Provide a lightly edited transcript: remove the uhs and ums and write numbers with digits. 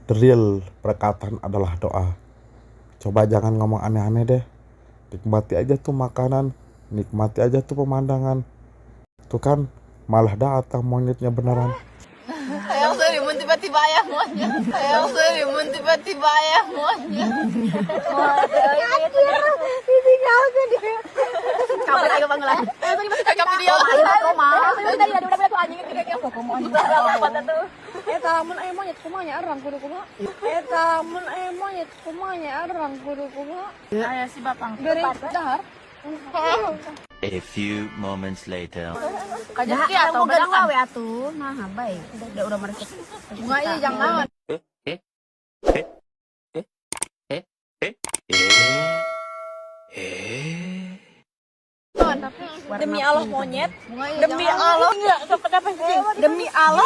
The real perkataan adalah doa. Coba jangan ngomong aneh-aneh deh. Nikmati aja tuh makanan, nikmati aja tuh pemandangan. Tuh kan, malah datang monyetnya beneran. Ayaw serimun tiba-tiba ayah monyet. Ayaw serimun tiba-tiba ayah monyet. Ditinggalkan dia. Kamu lagi panggilan. Kakak video. Mun aya monyet kumanya arang kudu kumaha. Mun aya monyet kumanya arang kudu kumaha. Aya si Bapang. Beri dahar. A few moments later. Kajak kieu atuh gadang gawe atuh. Nah, bae. Udah mereka. Bunga ieu jangan. Demi Allah monyet. Demi Allah enggak sampai kapan sih? Demi Allah.